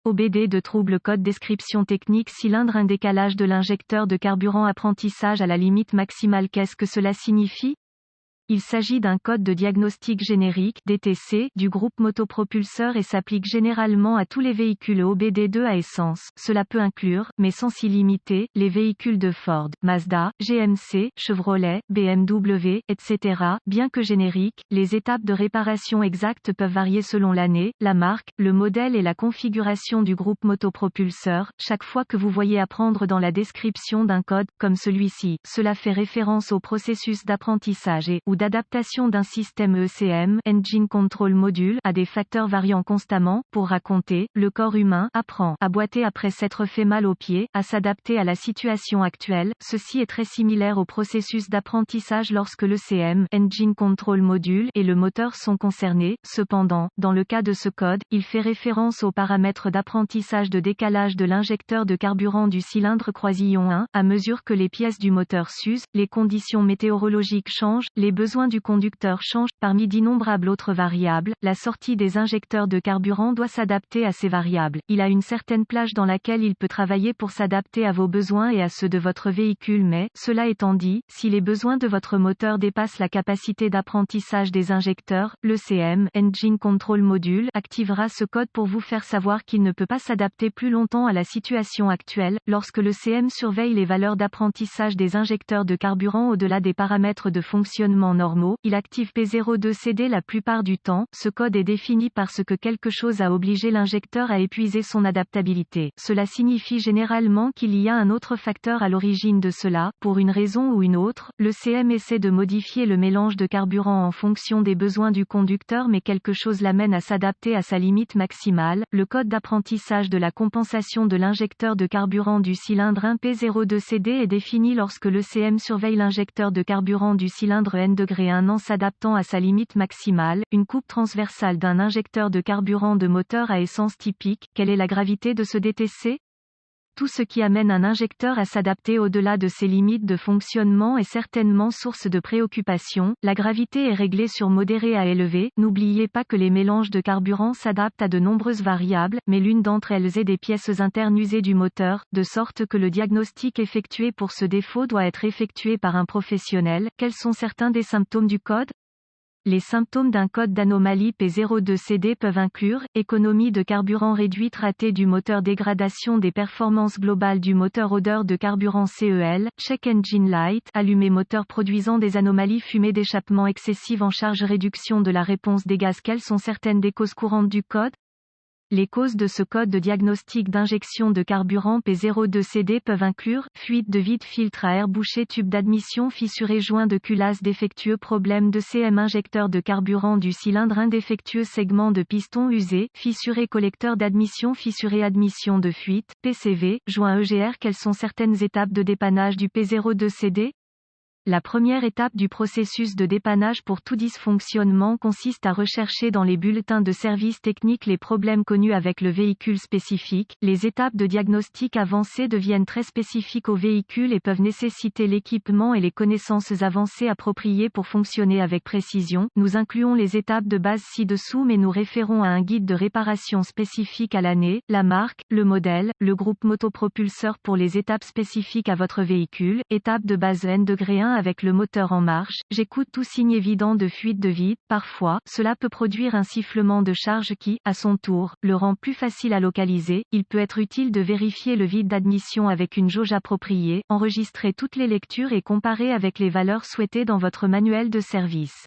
OBD de trouble code description technique cylindre un décalage de l'injecteur de carburant apprentissage à la limite maximale. Qu'est-ce que cela signifie? Il s'agit d'un code de diagnostic générique (DTC) du groupe motopropulseur et s'applique généralement à tous les véhicules OBD2 à essence. Cela peut inclure, mais sans s'y limiter, les véhicules de Ford, Mazda, GMC, Chevrolet, BMW, etc. Bien que génériques, les étapes de réparation exactes peuvent varier selon l'année, la marque, le modèle et la configuration du groupe motopropulseur. Chaque fois que vous voyez apprendre dans la description d'un code, comme celui-ci, cela fait référence au processus d'apprentissage et ou d'adaptation d'un système ECM, Engine Control Module, à des facteurs variant constamment. Pour raconter, le corps humain apprend à boiter après s'être fait mal aux pieds, à s'adapter à la situation actuelle. Ceci est très similaire au processus d'apprentissage lorsque l'ECM, Engine Control Module, et le moteur sont concernés. Cependant, dans le cas de ce code, il fait référence aux paramètres d'apprentissage de décalage de l'injecteur de carburant du cylindre croisillon 1. À mesure que les pièces du moteur s'usent, les conditions météorologiques changent, les besoins du conducteur changent. Parmi d'innombrables autres variables, la sortie des injecteurs de carburant doit s'adapter à ces variables. Il a une certaine plage dans laquelle il peut travailler pour s'adapter à vos besoins et à ceux de votre véhicule, mais, cela étant dit, si les besoins de votre moteur dépassent la capacité d'apprentissage des injecteurs, l'ECM, Engine Control Module, activera ce code pour vous faire savoir qu'il ne peut pas s'adapter plus longtemps à la situation actuelle. Lorsque l'ECM surveille les valeurs d'apprentissage des injecteurs de carburant au-delà des paramètres de fonctionnement normaux, il active P02CD la plupart du temps. Ce code est défini parce que quelque chose a obligé l'injecteur à épuiser son adaptabilité. Cela signifie généralement qu'il y a un autre facteur à l'origine de cela. Pour une raison ou une autre, le CM essaie de modifier le mélange de carburant en fonction des besoins du conducteur, mais quelque chose l'amène à s'adapter à sa limite maximale. Le code d'apprentissage de la compensation de l'injecteur de carburant du cylindre 1 P02CD est défini lorsque le CM surveille l'injecteur de carburant du cylindre N°1 en s'adaptant à sa limite maximale. Une coupe transversale d'un injecteur de carburant de moteur à essence typique. Quelle est la gravité de ce DTC? Tout ce qui amène un injecteur à s'adapter au-delà de ses limites de fonctionnement est certainement source de préoccupation. La gravité est réglée sur modéré à élevé. N'oubliez pas que les mélanges de carburant s'adaptent à de nombreuses variables, mais l'une d'entre elles est des pièces internes usées du moteur, de sorte que le diagnostic effectué pour ce défaut doit être effectué par un professionnel. Quels sont certains des symptômes du code? Les symptômes d'un code d'anomalie P02CD peuvent inclure économie de carburant réduite, raté du moteur, dégradation des performances globales du moteur, odeur de carburant CEL, check engine light, allumé moteur produisant des anomalies, fumée d'échappement excessive en charge, réduction de la réponse des gaz. Quelles sont certaines des causes courantes du code? Les causes de ce code de diagnostic d'injection de carburant P02CD peuvent inclure fuite de vide, filtre à air bouché, tube d'admission fissuré, joint de culasse défectueux, problème de CM, injecteur de carburant du cylindre 1 défectueux, segment de piston usé, fissuré, collecteur d'admission fissuré, admission de fuite, PCV, joint EGR. Quelles sont certaines étapes de dépannage du P02CD? La première étape du processus de dépannage pour tout dysfonctionnement consiste à rechercher dans les bulletins de service technique les problèmes connus avec le véhicule spécifique. Les étapes de diagnostic avancé deviennent très spécifiques au véhicule et peuvent nécessiter l'équipement et les connaissances avancées appropriées pour fonctionner avec précision. Nous incluons les étapes de base ci-dessous, mais nous référons à un guide de réparation spécifique à l'année, la marque, le modèle, le groupe motopropulseur pour les étapes spécifiques à votre véhicule. Étape de base N°1 avec le moteur en marche. J'écoute tout signe évident de fuite de vide. Parfois, cela peut produire un sifflement de charge qui, à son tour, le rend plus facile à localiser. Il peut être utile de vérifier le vide d'admission avec une jauge appropriée, enregistrer toutes les lectures et comparer avec les valeurs souhaitées dans votre manuel de service.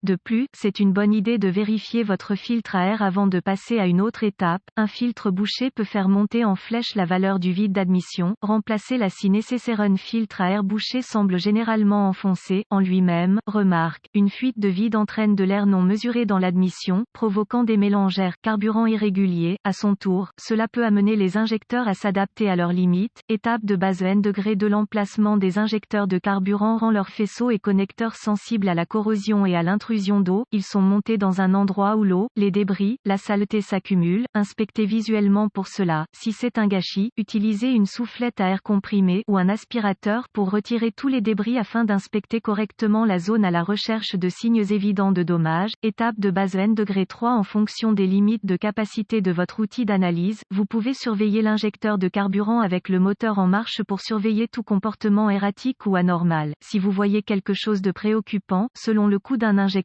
De plus, c'est une bonne idée de vérifier votre filtre à air avant de passer à une autre étape. Un filtre bouché peut faire monter en flèche la valeur du vide d'admission. Remplacer si nécessaire. Un filtre à air bouché semble généralement enfoncé en lui-même. Remarque, une fuite de vide entraîne de l'air non mesuré dans l'admission, provoquant des mélanges air-carburant irréguliers. À son tour, cela peut amener les injecteurs à s'adapter à leurs limites. Étape de base N°2. L'emplacement des injecteurs de carburant rend leurs faisceaux et connecteurs sensibles à la corrosion et à l'intrusion d'intrusion d'eau, ils sont montés dans un endroit où l'eau, les débris, la saleté s'accumulent, inspectez visuellement pour cela. Si c'est un gâchis, utilisez une soufflette à air comprimé ou un aspirateur pour retirer tous les débris afin d'inspecter correctement la zone à la recherche de signes évidents de dommages. Étape de base N-3 en fonction des limites de capacité de votre outil d'analyse, vous pouvez surveiller l'injecteur de carburant avec le moteur en marche pour surveiller tout comportement erratique ou anormal. Si vous voyez quelque chose de préoccupant, selon le coût d'un injecteur,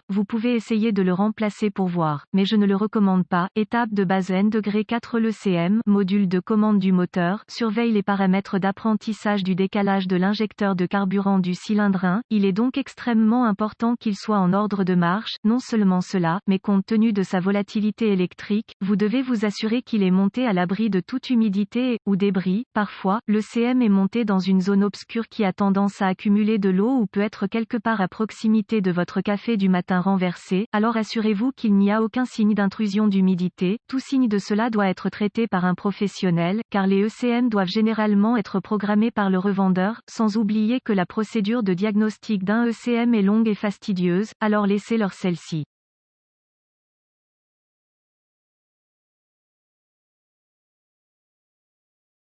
vous pouvez essayer de le remplacer pour voir, mais je ne le recommande pas. Étape de base N-4 Le CM, module de commande du moteur, surveille les paramètres d'apprentissage du décalage de l'injecteur de carburant du cylindre 1, il est donc extrêmement important qu'il soit en ordre de marche. Non seulement cela, mais compte tenu de sa volatilité électrique, vous devez vous assurer qu'il est monté à l'abri de toute humidité ou débris. Parfois, le CM est monté dans une zone obscure qui a tendance à accumuler de l'eau ou peut être quelque part à proximité de votre café du matin renversé, alors assurez-vous qu'il n'y a aucun signe d'intrusion d'humidité. Tout signe de cela doit être traité par un professionnel, car les ECM doivent généralement être programmés par le revendeur, sans oublier que la procédure de diagnostic d'un ECM est longue et fastidieuse, alors laissez-leur celle-ci.